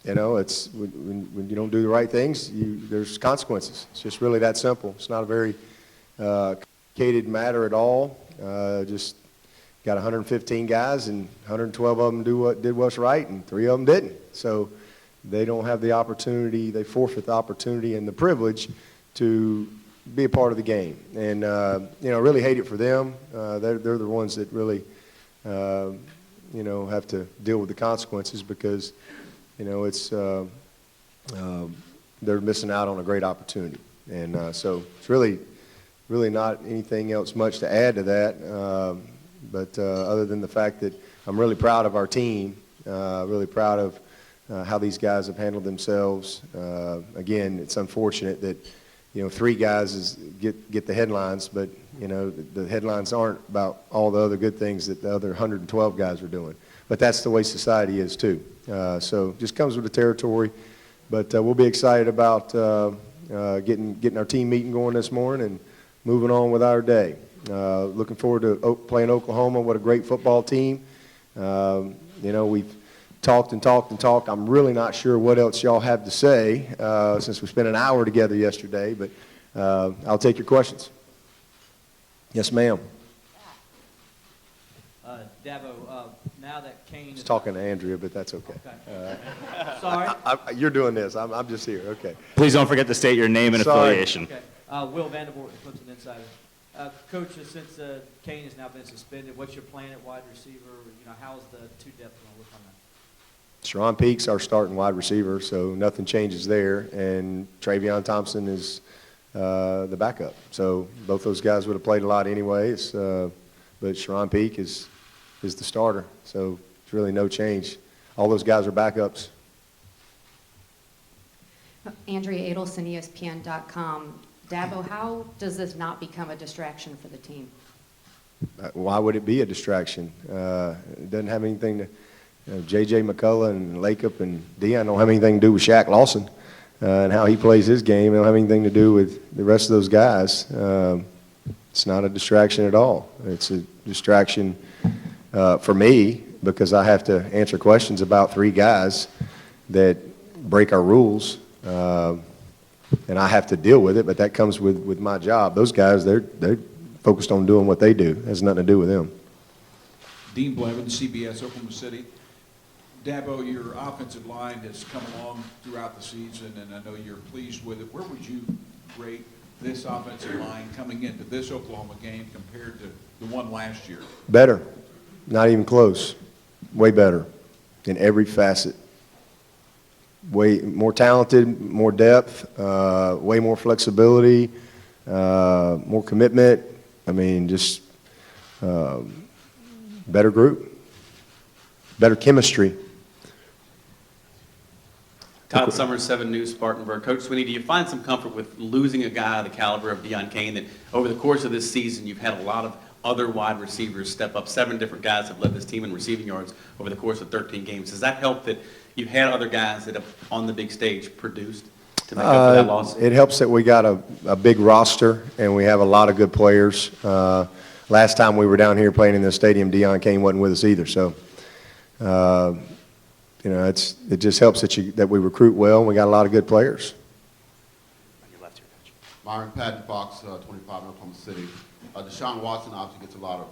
You know, it's when you don't do the right things, there's consequences. It's just really that simple. It's not a very complicated matter at all. Just got 115 guys, and 112 of them did what's right, and 3 of them didn't. So they don't have the opportunity. They forfeit the opportunity and the privilege to be a part of the game. And you know, really hate it for them. They're the ones that really you know, have to deal with the consequences, because you know, it's they're missing out on a great opportunity. And so it's really not anything else much to add to that, but other than the fact that I'm really proud of our team, really proud of how these guys have handled themselves. Again, it's unfortunate that, you know, 3 guys get the headlines, but you know, the headlines aren't about all the other good things that the other 112 guys are doing. But that's the way society is too. So just comes with the territory. But we'll be excited about getting our team meeting going this morning and moving on with our day. Looking forward to playing Oklahoma. What a great football team. You know, we've talked and talked and talked. I'm really not sure what else y'all have to say since we spent an hour together yesterday, but I'll take your questions. Yes, ma'am. Dabo, now that Kane is talking to Andrea, but that's okay. Sorry? You're doing this. I'm just here. Okay. Please don't forget to state your name and affiliation. Okay. Will Vandervoort, Clemson Insider. Coach, since Kane has now been suspended, what's your plan at wide receiver? You know, how's the 2 depth going to look on that? Sharon Peake's our starting wide receiver, so nothing changes there. And Travion Thompson is the backup. So both those guys would have played a lot anyways, but Sharon Peake is the starter. So it's really no change. All those guys are backups. Andrea Adelson, ESPN.com. Dabo, how does this not become a distraction for the team? Why would it be a distraction? It doesn't have anything to J.J. McCullough and Lacob and Dion don't have anything to do with Shaq Lawson and how he plays his game. It don't have anything to do with the rest of those guys. It's not a distraction at all. It's a distraction for me because I have to answer questions about 3 guys that break our rules, and I have to deal with it, but that comes with my job. Those guys, they're focused on doing what they do. It has nothing to do with them. Dean Blevin, CBS, Oklahoma City. Dabo, your offensive line has come along throughout the season, and I know you're pleased with it. Where would you rate this offensive line coming into this Oklahoma game compared to the one last year? Better. Not even close. Way better in every facet. Way more talented, more depth, way more flexibility, more commitment. I mean, just better group, better chemistry. Todd Summers, 7 News, Spartanburg. Coach Swinney, do you find some comfort with losing a guy of the caliber of Deon Cain, that over the course of this season you've had a lot of other wide receivers step up? 7 different guys have led this team in receiving yards over the course of 13 games. Does that help that you've had other guys that have, on the big stage, produced to make up for that loss? It helps that we got a big roster and we have a lot of good players. Last time we were down here playing in the stadium, Deon Cain wasn't with us either. So, you know, it just helps that we recruit well and we got a lot of good players. Myron Patton, Fox 25 in Oklahoma City. Deshaun Watson obviously gets a lot of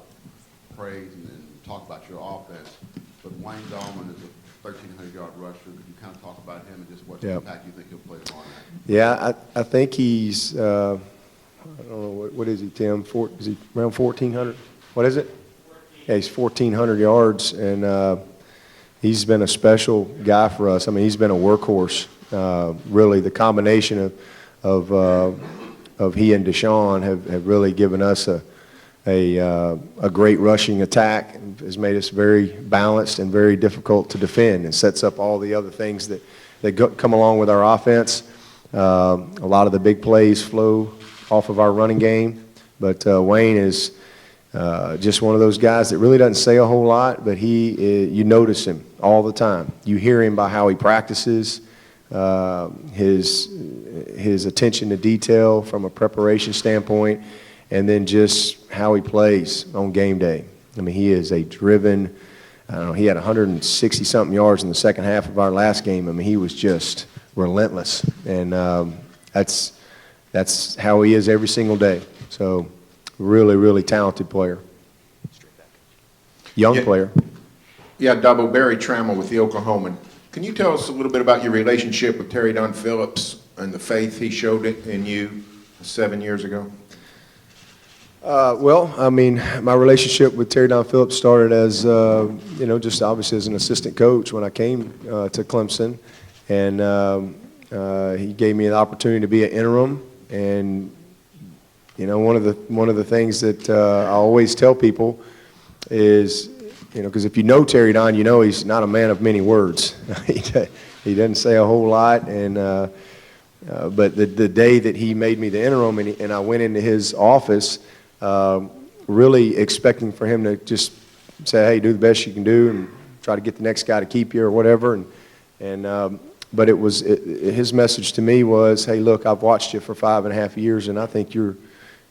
praise and talk about your offense, but Wayne Gallman is a 1,300-yard rusher. Could you kind of talk about him and just what impact you think he'll play tomorrow night? Yeah, I think he's, I don't know, what is he, Tim? Is he around 1,400? What is it? 14. Yeah, he's 1,400 yards, and he's been a special guy for us. I mean, he's been a workhorse. Really, the combination of he and Deshaun have really given us a great rushing attack and has made us very balanced and very difficult to defend, and sets up all the other things that come along with our offense. A lot of the big plays flow off of our running game, but Wayne is just one of those guys that really doesn't say a whole lot, but you notice him all the time. You hear him by how he practices, his attention to detail from a preparation standpoint, and then just how he plays on game day. I mean, he is a driven I don't know, he had 160-something yards in the second half of our last game. I mean, he was just relentless, and that's how he is every single day. So really, really talented player. Young player. Yeah, Dabo, Barry Trammell with the Oklahoman. Can you tell us a little bit about your relationship with Terry Don Phillips and the faith he showed it in you 7 years ago? Well, I mean, my relationship with Terry Don Phillips started as, just obviously as an assistant coach when I came to Clemson. And he gave me the opportunity to be an interim. And, one of the things that I always tell people is, because if you know Terry Don, he's not a man of many words. He doesn't say a whole lot. And but the day that he made me the interim and I went into his office, really expecting for him to just say, hey, do the best you can do and try to get the next guy to keep you or whatever. But his message to me was, hey, look, I've watched you for 5.5 years, and I think you're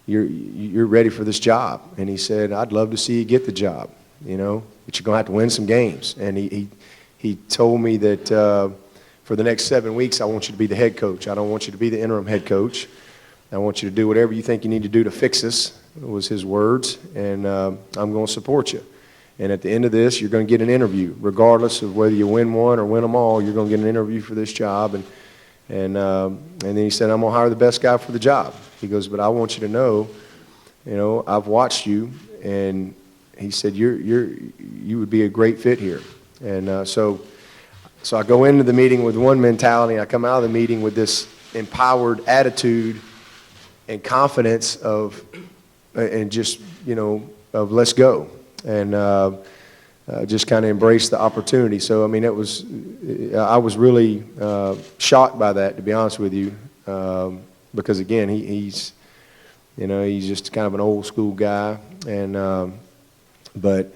ready for this job. And he said, I'd love to see you get the job, but you're going to have to win some games. And he told me that for the next 7 weeks, I want you to be the head coach. I don't want you to be the interim head coach. I want you to do whatever you think you need to do to fix us, was his words, and I'm going to support you. And at the end of this, you're going to get an interview. Regardless of whether you win one or win them all, you're going to get an interview for this job. And then he said, I'm going to hire the best guy for the job. He goes, but I want you to know, I've watched you, and he said, you would be a great fit here. And so I go into the meeting with one mentality, and I come out of the meeting with this empowered attitude and confidence of let's go, and just kind of embrace the opportunity. So I mean, I was really shocked by that, to be honest with you, because again, he's just kind of an old school guy, and but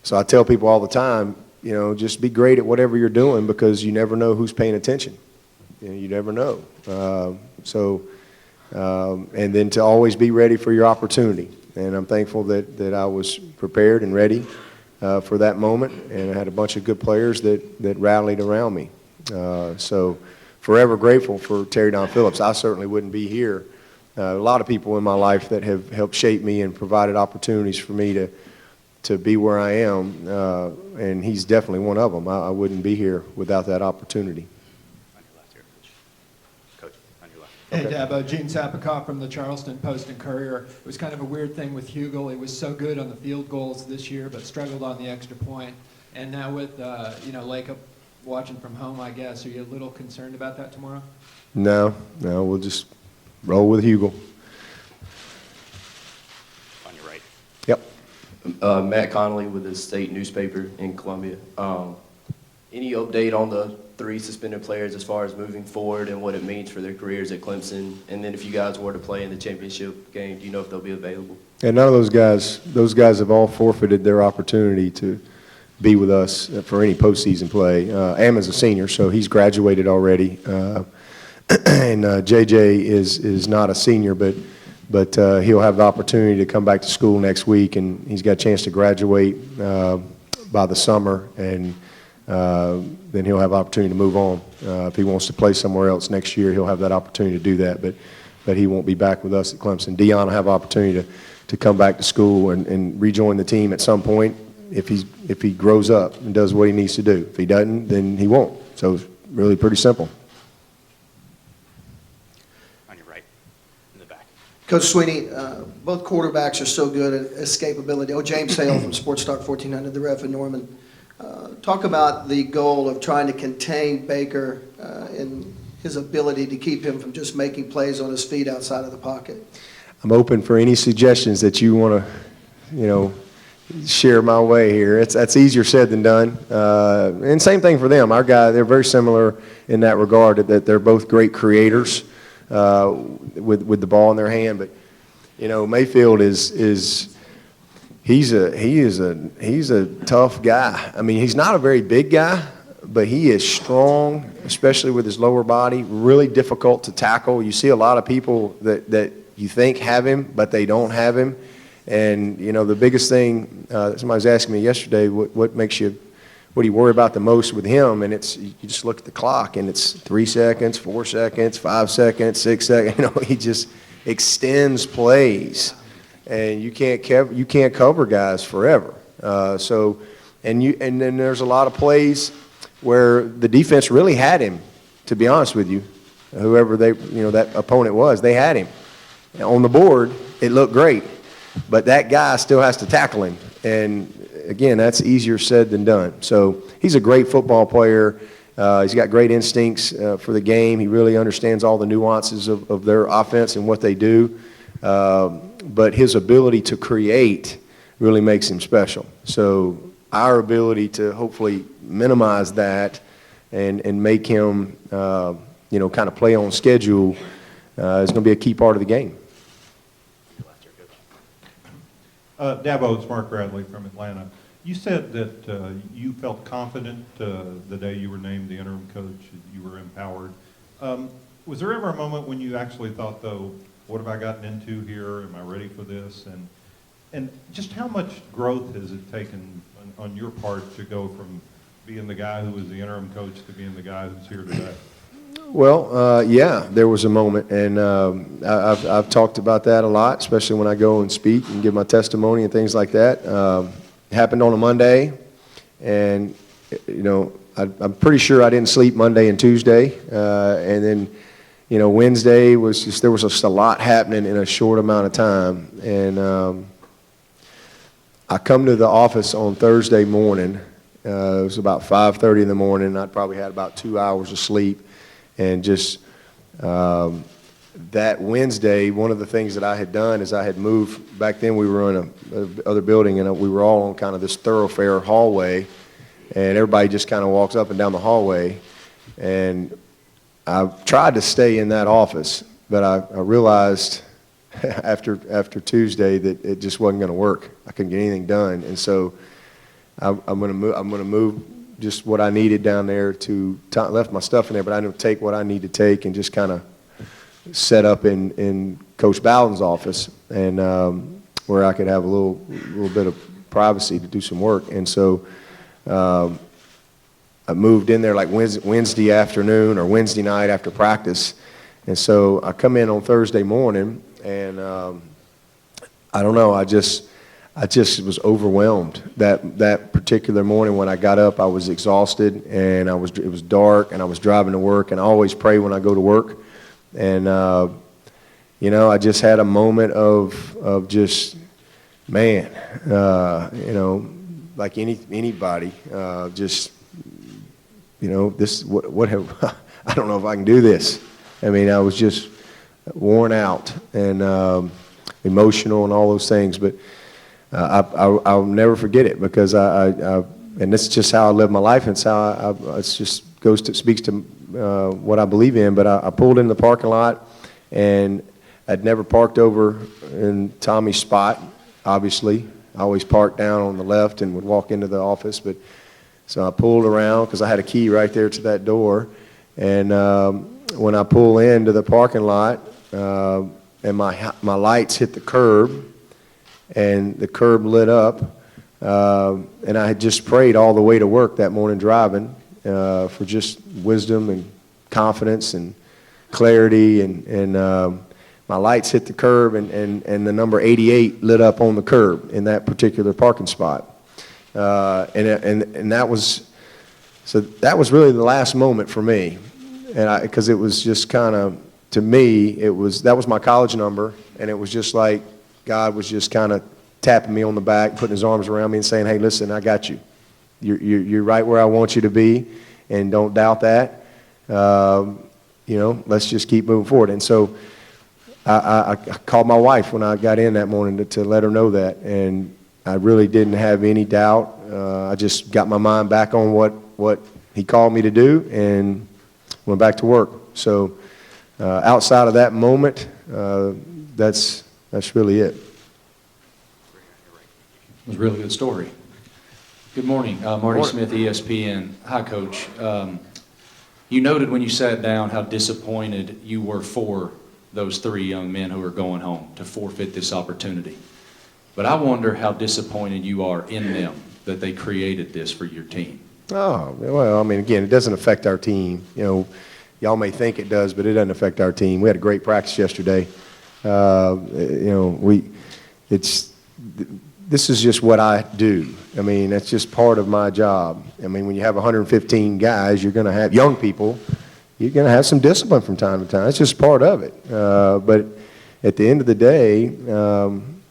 so I tell people all the time, just be great at whatever you're doing, because you never know who's paying attention. You never know. And then to always be ready for your opportunity. And I'm thankful that I was prepared and ready for that moment, and I had a bunch of good players that rallied around me. So forever grateful for Terry Don Phillips. I certainly wouldn't be here. A lot of people in my life that have helped shape me and provided opportunities for me to be where I am, and he's definitely one of them. I wouldn't be here without that opportunity. Hey, Dabo, Gene Sapikoff from the Charleston Post and Courier. It was kind of a weird thing with Hugel. He was so good on the field goals this year, but struggled on the extra point. And now with, Lacob watching from home, I guess, are you a little concerned about that tomorrow? No, we'll just roll with Hugel. On your right. Yep. Matt Connolly with the state newspaper in Columbia. Any update on the 3 suspended players as far as moving forward and what it means for their careers at Clemson? And then if you guys were to play in the championship game, do you know if they'll be available? And none of those guys have all forfeited their opportunity to be with us for any postseason play. Ammon's a senior, so he's graduated already. And JJ is not a senior, but he'll have the opportunity to come back to school next week, and he's got a chance to graduate by the summer, and then he'll have the opportunity to move on. If he wants to play somewhere else next year, he'll have that opportunity to do that, but he won't be back with us at Clemson. Dion will have the opportunity to come back to school and rejoin the team at some point if he grows up and does what he needs to do. If he doesn't, then he won't. So it's really pretty simple. On your right, in the back. Coach Swinney, both quarterbacks are so good at escapability. Oh, James Hale from Sports Talk 1400, the ref in Norman. Talk about the goal of trying to contain Baker and his ability to keep him from just making plays on his feet outside of the pocket. I'm open for any suggestions that you want to, share my way here. That's easier said than done. And same thing for them. Our guys, they're very similar in that regard, that they're both great creators with the ball in their hand. But Mayfield he's a tough guy. I mean, he's not a very big guy, but he is strong, especially with his lower body. Really difficult to tackle. You see a lot of people that you think have him, but they don't have him. And, the biggest thing, somebody was asking me yesterday, what do you worry about the most with him? And you just look at the clock, and it's 3 seconds, 4 seconds, 5 seconds, 6 seconds. He just extends plays, and you can't cover guys forever. And then there's a lot of plays where the defense really had him, to be honest with you. Whoever that opponent was, they had him. On the board, it looked great, but that guy still has to tackle him. And again, that's easier said than done. So he's a great football player. He's got great instincts for the game. He really understands all the nuances of their offense and what they do. But his ability to create really makes him special. So our ability to hopefully minimize that and make him, kind of play on schedule is going to be a key part of the game. Dabo, it's Mark Bradley from Atlanta. You said that you felt confident the day you were named the interim coach, you were empowered. Was there ever a moment when you actually thought, though, what have I gotten into here? Am I ready for this? And just how much growth has it taken on your part to go from being the guy who was the interim coach to being the guy who's here today? Well, yeah, there was a moment, and I've talked about that a lot, especially when I go and speak and give my testimony and things like that. It happened on a Monday, and I'm pretty sure I didn't sleep Monday and Tuesday, and then Wednesday was there was just a lot happening in a short amount of time, and I come to the office on Thursday morning. It was about 5:30 in the morning. I'd probably had about 2 hours of sleep. And just that Wednesday, one of the things that I had done is I had moved. Back then we were in a other building, and we were all on kind of this thoroughfare hallway, and everybody just kind of walks up and down the hallway. And I tried to stay in that office, but I realized after Tuesday that it just wasn't going to work. I couldn't get anything done, and so I'm going to move just what I needed down there left my stuff in there, but I didn't take what I need to take and just kind of set up in Coach Bowden's office, and where I could have a little bit of privacy to do some work. And so I moved in there like Wednesday afternoon or Wednesday night after practice. And so I come in on Thursday morning, and I don't know, I just was overwhelmed. That particular morning when I got up, I was exhausted, and it was dark, and I was driving to work, and I always pray when I go to work. And I just had a moment of just, man, like anybody, just, this, what have, I don't know if I can do this. I mean, I was just worn out and emotional and all those things, but I'll never forget it, because and this is just how I live my life, and it's how it just speaks to what I believe in. But I pulled in the parking lot, and I'd never parked over in Tommy's spot, obviously. I always parked down on the left and would walk into the office, but so I pulled around because I had a key right there to that door. And when I pull into the parking lot, and my lights hit the curb, and the curb lit up, and I had just prayed all the way to work that morning driving for just wisdom and confidence and clarity, and my lights hit the curb, and the number 88 lit up on the curb in that particular parking spot, and that was really the last moment for me, and because it was just kind of, to me, that was my college number, and it was just like God was just kind of tapping me on the back, putting his arms around me and saying, hey, listen, I got you. You're right where I want you to be, and don't doubt that. Let's just keep moving forward. And so I called my wife when I got in that morning to let her know that, and I really didn't have any doubt. I just got my mind back on what he called me to do and went back to work. So outside of that moment, that's really it. It was a really good story. Good morning. Marty Smith, ESPN. Hi, Coach. You noted when you sat down how disappointed you were for those three young men who are going home to forfeit this opportunity. But I wonder how disappointed you are in them that they created this for your team. Oh, well, I mean, again, it doesn't affect our team. You know, y'all may think it does, but it doesn't affect our team. We had a great practice yesterday. You know, this is just what I do. I mean, that's just part of my job. I mean, when you have 115 guys, you're going to have young people, you're going to have some discipline from time to time. It's just part of it. But at the end of the day,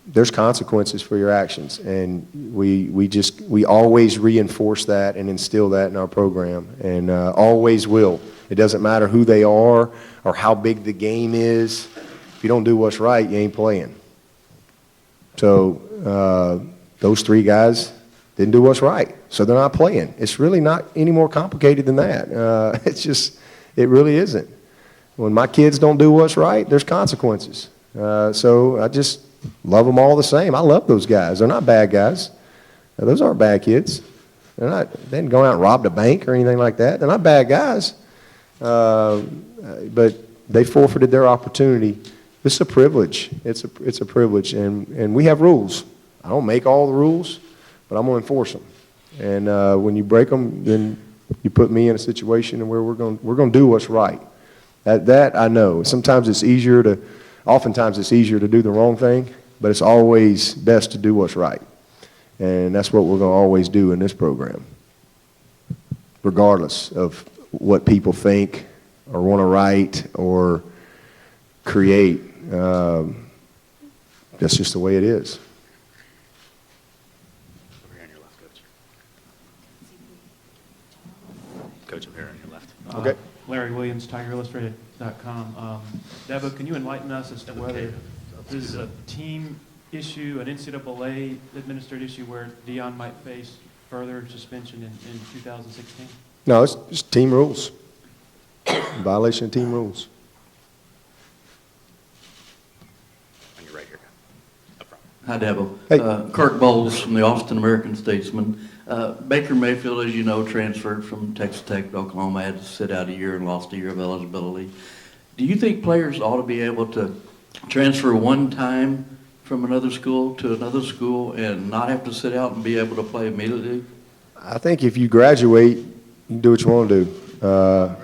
there's consequences for your actions, and we always reinforce that and instill that in our program, and always will. It doesn't matter who they are or how big the game is. If you don't do what's right, you ain't playing. So those three guys didn't do what's right, so they're not playing. It's really not any more complicated than that. It really isn't. When my kids don't do what's right, there's consequences. So I just love them all the same. I love those guys. They're not bad guys. Those aren't bad kids. They didn't go out and rob a bank or anything like that. They're not bad guys. But they forfeited their opportunity. It's a privilege. It's a privilege, and we have rules. I don't make all the rules, but I'm going to enforce them. And when you break them, then you put me in a situation where we're going to do what's right. That I know. Oftentimes it's easier to do the wrong thing, but it's always best to do what's right. And that's what we're going to always do in this program, regardless of what people think or want to write or create. That's just the way it is. Over here on your left, Coach. Coach, over here on your left. Okay. Larry Williams, TigerIllustrated.com. Dabo, can you enlighten us as to whether this is a team issue, an NCAA administered issue where Dion might face further suspension in 2016? No, it's just team rules. Violation of team rules. On your right here. Up front. Hi, Dabo. Hey. Kirk Bowles from the Austin American-Statesman. Baker Mayfield, as you know, transferred from Texas Tech to Oklahoma, had to sit out a year and lost a year of eligibility. Do you think players ought to be able to transfer one time from another school to another school and not have to sit out and be able to play immediately? I think if you graduate, you can do what you want to do.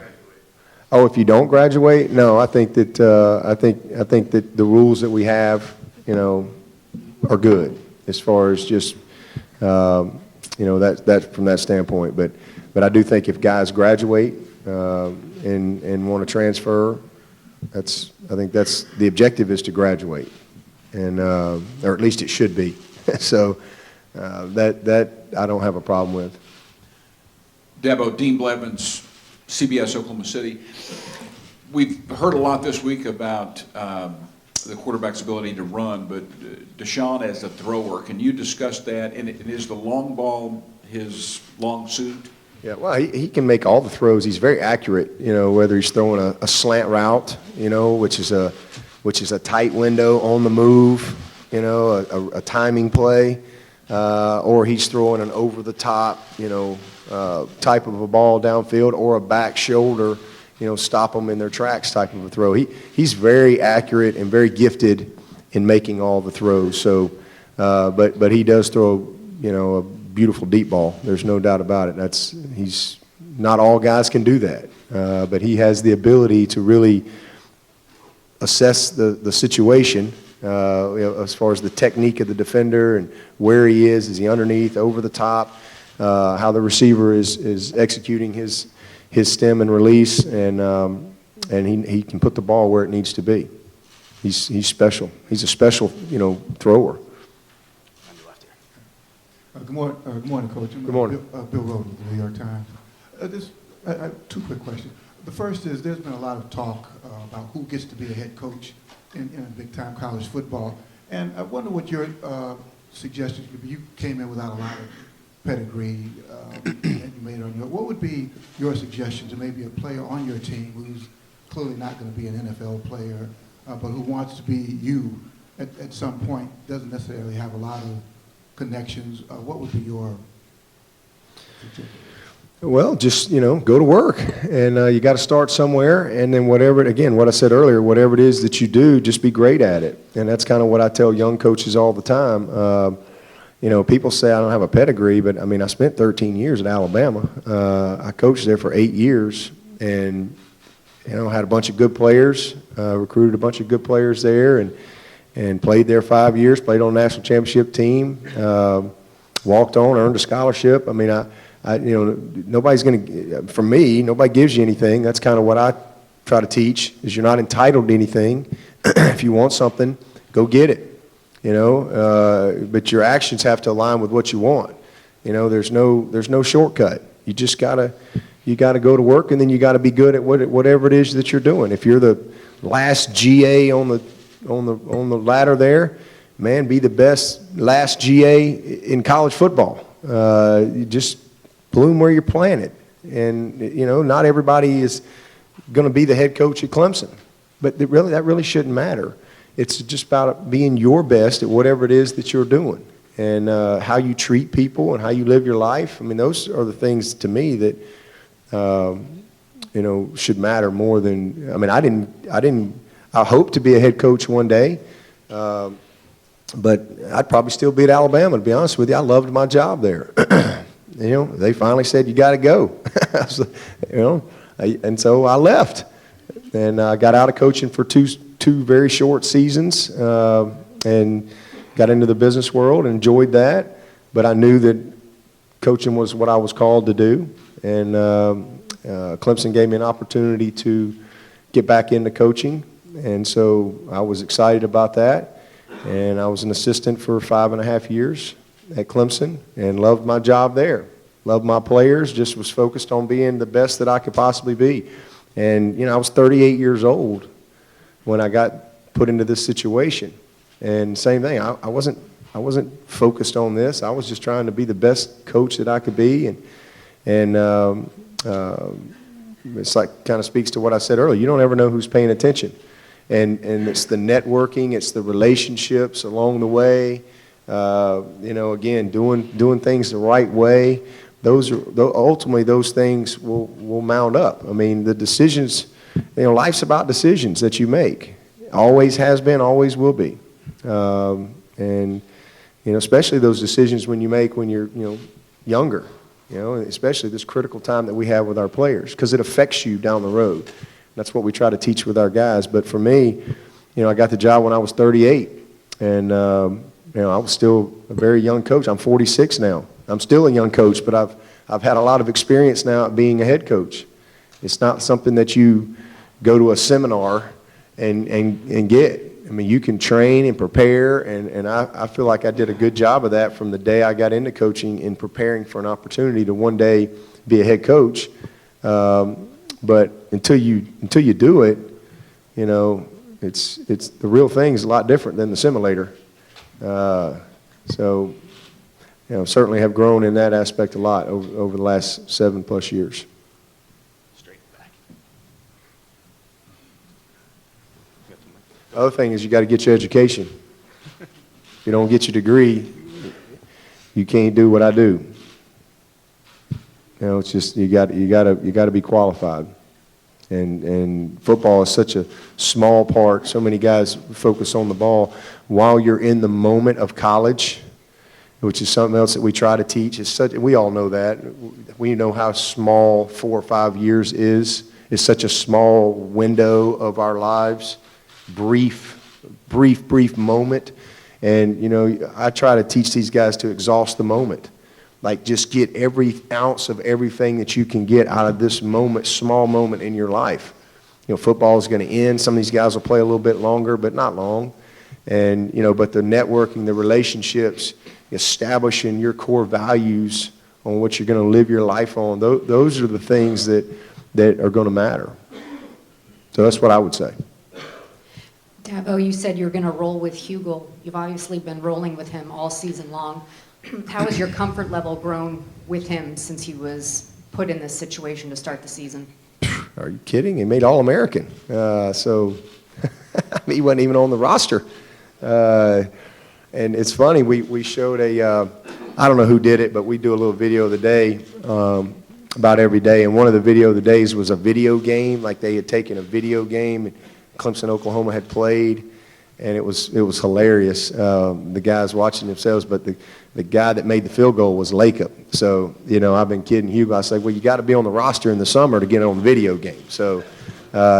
If you don't graduate, no. I think that I think that the rules that we have, are good as far as just that from that standpoint. But I do think if guys graduate and want to transfer, I think that's the objective is to graduate, and or at least it should be. So that I don't have a problem with. Dabo, Dean Blevins, CBS Oklahoma City. We've heard a lot this week about the quarterback's ability to run, but Deshaun as a thrower, can you discuss that? And is the long ball his long suit? Yeah, well, he can make all the throws. He's very accurate, whether he's throwing a slant route, which is a tight window on the move, a timing play, or he's throwing an over-the-top, type of a ball downfield, or a back shoulder, stop them in their tracks type of a throw. He's very accurate and very gifted in making all the throws. So, but he does throw, a beautiful deep ball. There's no doubt about it. He's not all guys can do that, but he has the ability to really assess the situation, as far as the technique of the defender and where he is he underneath, over the top, how the receiver is executing his stem and release, and he can put the ball where it needs to be. He's special. He's a special, thrower. On your left here. Good morning, Coach. Good morning. Bill Rhodes with the New York Times. I have two quick questions. The first is there's been a lot of talk about who gets to be a head coach in big-time college football. And I wonder what your suggestions could be. You came in without a lot of pedigree that you made on what would be your suggestion to maybe a player on your team who's clearly not going to be an NFL player, but who wants to be you at some point, doesn't necessarily have a lot of connections? What would be your suggestion? Well, just, go to work, and you got to start somewhere, and then again, what I said earlier, whatever it is that you do, just be great at it. And that's kind of what I tell young coaches all the time. People say I don't have a pedigree, but, I spent 13 years at Alabama. I coached there for 8 years, and, had a bunch of good players, recruited a bunch of good players there, and played there 5 years, played on a national championship team, walked on, earned a scholarship. Nobody's going to, for me, nobody gives you anything. That's kind of what I try to teach, is you're not entitled to anything. If you want something, go get it, but your actions have to align with what you want. There's no shortcut. You just you gotta go to work, and then you gotta be good at whatever it is that you're doing. If you're the last GA on the ladder there, man, be the best last GA in college football. You just bloom where you're planted. And, not everybody is going to be the head coach at Clemson. But that really shouldn't matter. It's just about being your best at whatever it is that you're doing, and how you treat people and how you live your life. Those are the things to me that, should matter more than, I hope to be a head coach one day. But I'd probably still be at Alabama, to be honest with you. I loved my job there. They finally said, you got to go. And so I left. And I got out of coaching for two very short seasons, and got into the business world and enjoyed that. But I knew that coaching was what I was called to do. And Clemson gave me an opportunity to get back into coaching. And so I was excited about that. And I was an assistant for 5.5 years at Clemson, and loved my job there. Loved my players, just was focused on being the best that I could possibly be. And, I was 38 years old when I got put into this situation. And same thing, I wasn't focused on this. I was just trying to be the best coach that I could be. And it's like, kind of speaks to what I said earlier. You don't ever know who's paying attention. And it's the networking, it's the relationships along the way. Again, doing things the right way. Ultimately those things will mount up. The decisions, life's about decisions that you make. Always has been, always will be. And especially those decisions when you make when you're younger. Especially this critical time that we have with our players, because it affects you down the road. That's what we try to teach with our guys. But for me, I got the job when I was 38, and I was still a very young coach. I'm 46 now. I'm still a young coach, but I've had a lot of experience now at being a head coach. It's not something that you go to a seminar and get. You can train and prepare, and I feel like I did a good job of that from the day I got into coaching in preparing for an opportunity to one day be a head coach. But until you do it, it's the real thing is a lot different than the simulator. So, certainly have grown in that aspect a lot over the last 7+ years. Straight back. The other thing is you got to get your education. If you don't get your degree, you can't do what I do. It's just you got to be qualified, and football is such a small part. So many guys focus on the ball while you're in the moment of college, which is something else that we try to teach. We all know that. We know how small 4 or 5 years is. It's such a small window of our lives, brief moment, and I try to teach these guys to exhaust the moment. Like, just get every ounce of everything that you can get out of this moment, small moment in your life. Football is going to end. Some of these guys will play a little bit longer, but not long. And, but the networking, the relationships, establishing your core values on what you're going to live your life on, those are the things that are going to matter. So that's what I would say. Dabo, you said you're going to roll with Hugel. You've obviously been rolling with him all season long. How has your comfort level grown with him since he was put in this situation to start the season? Are you kidding? He made All-American. So he wasn't even on the roster. And it's funny, we showed I don't know who did it, but we do a little video of the day about every day. And one of the days was a video game, like they had taken a video game and Clemson, Oklahoma had played, and it was hilarious. The guys watching themselves, but the guy that made the field goal was Lacob. So, I've been kidding Hugo. I said, well, you got to be on the roster in the summer to get on the video game. So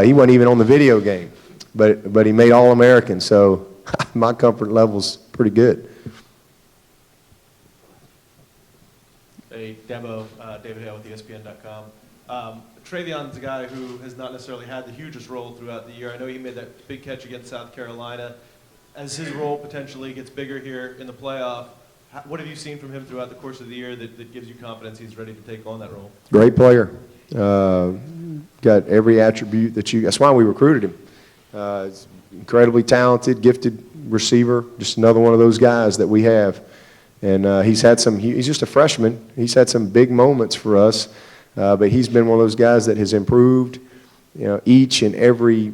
he wasn't even on the video game, but he made All-American. So my comfort level's pretty good. Hey, Dabo, David Hale with ESPN.com. Travion's a guy who has not necessarily had the hugest role throughout the year. I know he made that big catch against South Carolina. As his role potentially gets bigger here in the playoff, what have you seen from him throughout the course of the year that gives you confidence he's ready to take on that role? Great player. Got every attribute that's why we recruited him. He's incredibly talented, gifted receiver, just another one of those guys that we have. And he's just a freshman. He's had some big moments for us, but he's been one of those guys that has improved, each and every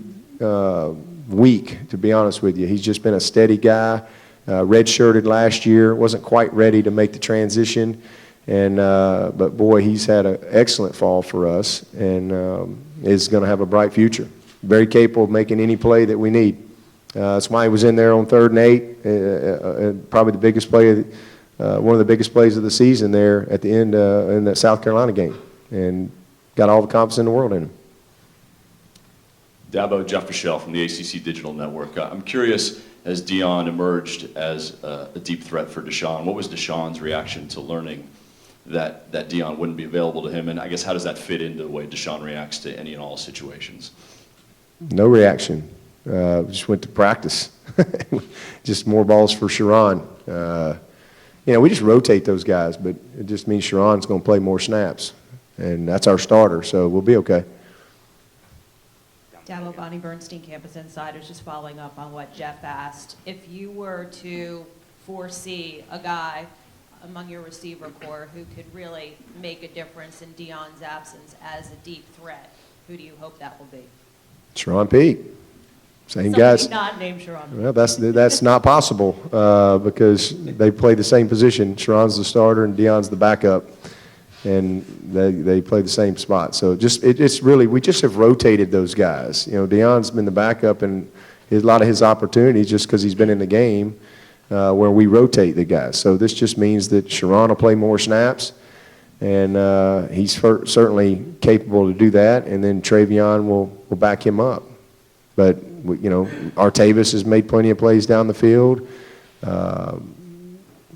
week, to be honest with you. He's just been a steady guy, redshirted last year, wasn't quite ready to make the transition, and but boy, he's had an excellent fall for us and is going to have a bright future. Very capable of making any play that we need. That's why he was in there on 3rd and 8, probably the biggest play, one of the biggest plays of the season there at the end in that South Carolina game, and got all the confidence in the world in him. Dabo, Jeff Fischel from the ACC Digital Network. I'm curious, as Deion emerged as a deep threat for Deshaun, what was Deshaun's reaction to learning that Deion wouldn't be available to him? And I guess how does that fit into the way Deshaun reacts to any and all situations? No reaction. Just went to practice. Just more balls for Sharon. We just rotate those guys, but it just means Sharon's going to play more snaps. And that's our starter, so we'll be okay. Dabo, Bonnie Bernstein, Campus Insiders, just following up on what Jeff asked. If you were to foresee a guy among your receiver corps who could really make a difference in Deion's absence as a deep threat, who do you hope that will be? Sharon Peake. Same Somebody guys. not named Sharon. Well, that's not possible because they play the same position. Sharon's the starter and Deion's the backup, and they play the same spot. So it's really, we just have rotated those guys. Deion's been the backup, and a lot of his opportunities just because he's been in the game where we rotate the guys. So this just means that Sharon will play more snaps, and he's certainly capable to do that, and then Travion will back him up. But, Artavis has made plenty of plays down the field.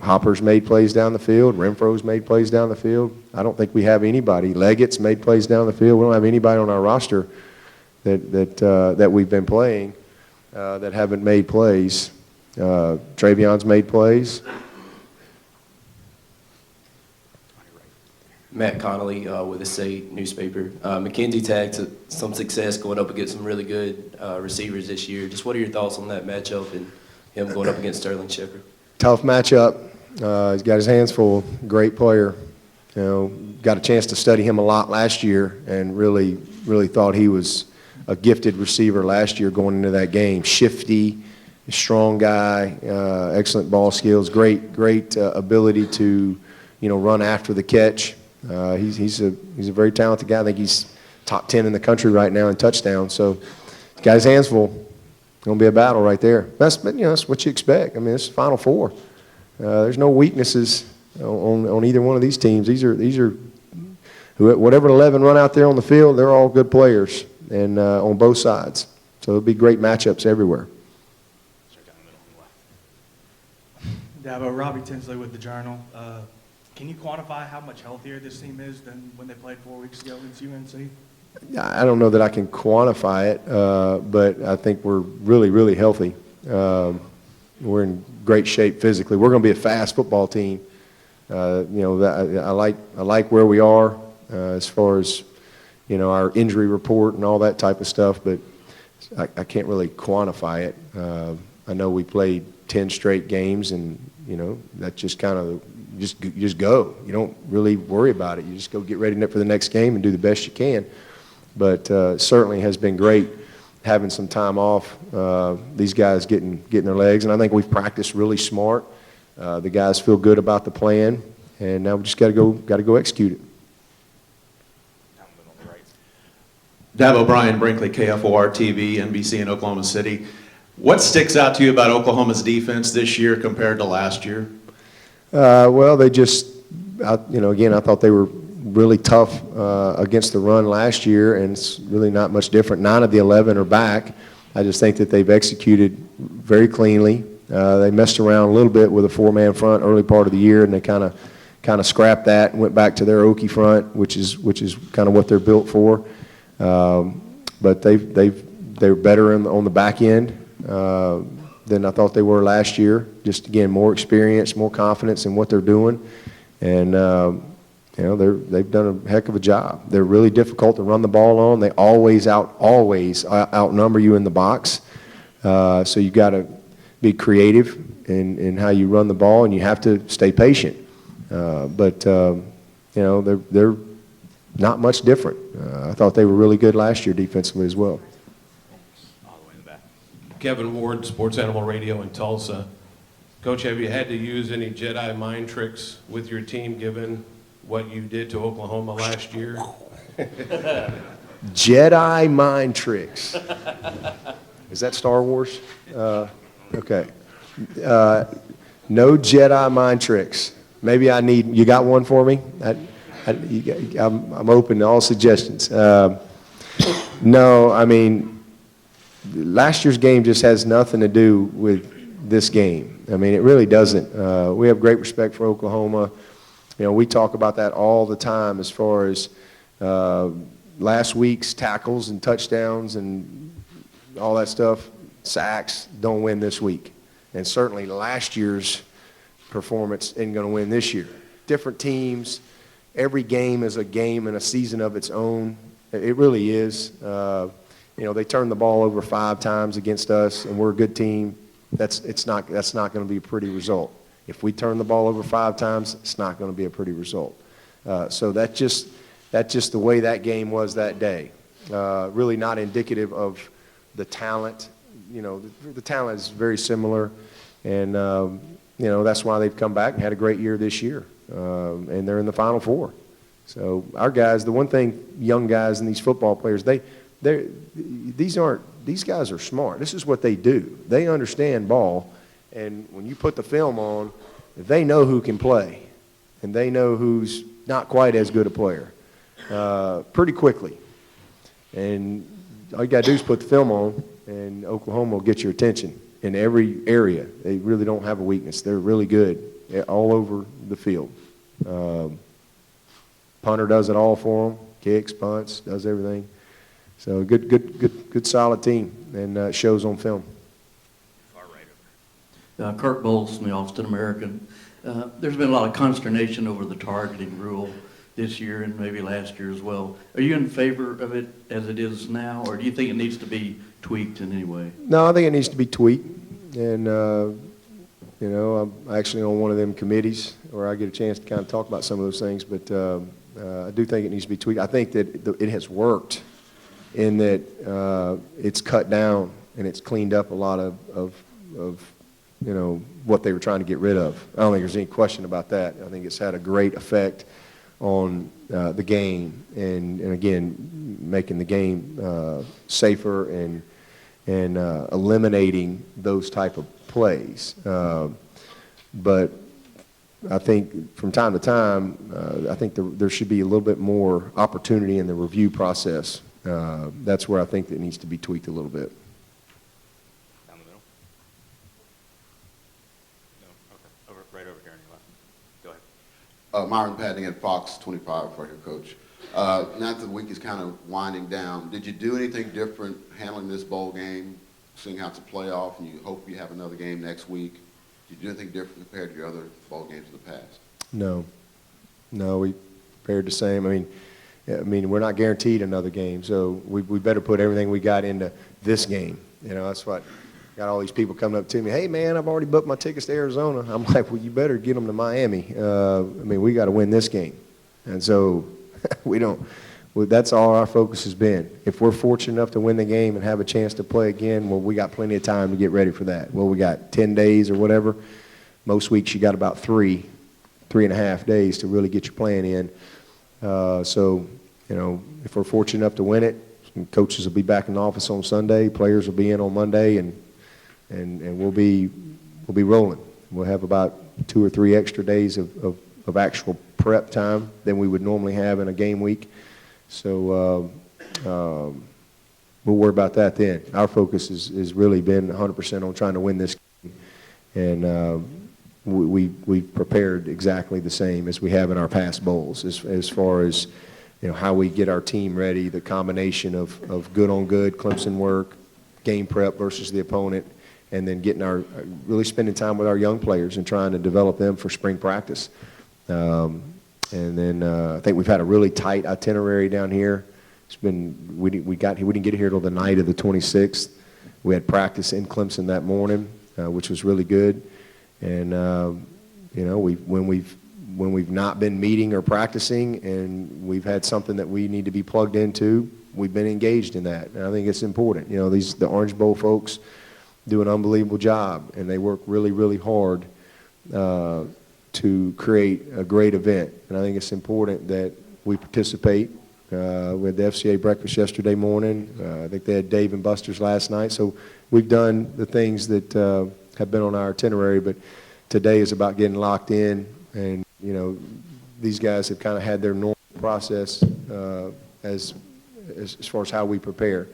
Hopper's made plays down the field. Renfro's made plays down the field. I don't think we have anybody. Leggett's made plays down the field. We don't have anybody on our roster that we've been playing that haven't made plays. Travion's made plays. Matt Connolly with the State newspaper. McKenzie's had some success going up against some really good receivers this year. Just what are your thoughts on that matchup and him going up against Sterling Shepard? Tough matchup. He's got his hands full. Great player. Got a chance to study him a lot last year and really thought he was a gifted receiver last year going into that game. Shifty, strong guy, excellent ball skills, great ability to, run after the catch. He's a very talented guy. I think he's top 10 in the country right now in touchdowns. So, he's got his hands full. Going to be a battle right there. That's what you expect. I mean, it's Final Four. There's no weaknesses on either one of these teams. These are whatever 11 run out there on the field. They're all good players, and on both sides. So it'll be great matchups everywhere. Dabo, Robbie Tinsley with the Journal. Can you quantify how much healthier this team is than when they played 4 weeks ago against UNC? I don't know that I can quantify it, but I think we're really healthy. We're in great shape physically. We're going to be a fast football team. I like where we are as far as our injury report and all that type of stuff, but I can't really quantify it. I know we played 10 straight games, and that just kind of you just go. You don't really worry about it. You just go get ready for the next game and do the best you can. But certainly has been great having some time off. These guys getting their legs, and I think we've practiced really smart. The guys feel good about the plan, and now we just got to go execute it. Dabo, Brian Brinkley, KFOR TV, NBC in Oklahoma City. What sticks out to you about Oklahoma's defense this year compared to last year? Well, they just, again, I thought they were really tough against the run last year, and it's really not much different. 9 of the 11 are back. I just think that they've executed very cleanly. They messed around a little bit with a 4-man front early part of the year, and they kind of scrapped that and went back to their Okie front, which is kind of what they're built for. But they're better on the back end than I thought they were last year. Just again, more experience, more confidence in what they're doing, and they've done a heck of a job. They're really difficult to run the ball on. They always outnumber you in the box. So you got to be creative in how you run the ball, and you have to stay patient. But they're not much different. I thought they were really good last year defensively as well. Kevin Ward, Sports Animal Radio in Tulsa. Coach, have you had to use any Jedi mind tricks with your team given what you did to Oklahoma last year? Jedi mind tricks. Is that Star Wars? Okay. No Jedi mind tricks. Maybe you got one for me? I'm open to all suggestions. No, I mean, last year's game just has nothing to do with this game. I mean, it really doesn't. We have great respect for Oklahoma. We talk about that all the time as far as last week's tackles and touchdowns and all that stuff. Sacks don't win this week. And certainly last year's performance isn't going to win this year. Different teams. Every game is a game and a season of its own. It really is. They turned the ball over 5 times against us, and we're a good team. That's not going to be a pretty result. If we turn the ball over 5 times, it's not going to be a pretty result. So that's just the way that game was that day. Really not indicative of the talent. The talent is very similar, and that's why they've come back and had a great year this year, and they're in the Final Four. So our guys, the one thing young guys and these football players, these guys are smart. This is what they do. They understand ball, and when you put the film on, they know who can play, and they know who's not quite as good a player pretty quickly. And all you got to do is put the film on, and Oklahoma will get your attention in every area. They really don't have a weakness. They're really good all over the field. Punter does it all for them. Kicks, punts, does everything. So good solid team, and it shows on film. Kirk Bowles from the Austin American. There's been a lot of consternation over the targeting rule this year and maybe last year as well. Are you in favor of it as it is now, or do you think it needs to be tweaked in any way? No, I think it needs to be tweaked, and I'm actually on one of them committees where I get a chance to kind of talk about some of those things, but I do think it needs to be tweaked. I think that it has worked in that it's cut down and it's cleaned up a lot of what they were trying to get rid of. I don't think there's any question about that. I think it's had a great effect on the game, and again, making the game safer and eliminating those type of plays. But I think from time to time, I think there should be a little bit more opportunity in the review process. That's where I think that needs to be tweaked a little bit. Down the middle? No? Okay. Right over here on your left. Go ahead. Myron Padding at Fox 25 for your coach. Now that the week is kind of winding down, did you do anything different handling this bowl game, seeing how it's a playoff, and you hope you have another game next week? Did you do anything different compared to your other bowl games of the past? No, we prepared the same. I mean, we're not guaranteed another game, so we better put everything we got into this game. That's what got all these people coming up to me. Hey, man, I've already booked my tickets to Arizona. I'm like, well, you better get them to Miami. We got to win this game, and so we don't. Well, that's all our focus has been. If we're fortunate enough to win the game and have a chance to play again, well, we got plenty of time to get ready for that. Well, we got 10 days or whatever. Most weeks you got about 3.5 days to really get your plan in. So, if we're fortunate enough to win it, and coaches will be back in the office on Sunday, players will be in on Monday, and we'll be rolling. We'll have about 2 or 3 extra days of actual prep time than we would normally have in a game week. So we'll worry about that then. Our focus has really been 100% on trying to win this game, and we've prepared exactly the same as we have in our past bowls as far as how we get our team ready, the combination of good on good Clemson work, game prep versus the opponent, and then really spending time with our young players and trying to develop them for spring practice. And then I think we've had a really tight itinerary down here. We didn't get here till the night of the 26th. We had practice in Clemson that morning, which was really good. And when we've not been meeting or practicing, and we've had something that we need to be plugged into, we've been engaged in that. And I think it's important. The Orange Bowl folks do an unbelievable job, and they work really, really hard to create a great event. And I think it's important that we participate. We had the FCA breakfast yesterday morning. I think they had Dave and Buster's last night. So we've done the things that have been on our itinerary, but today is about getting locked in. And, these guys have kind of had their normal process as far as how we prepare.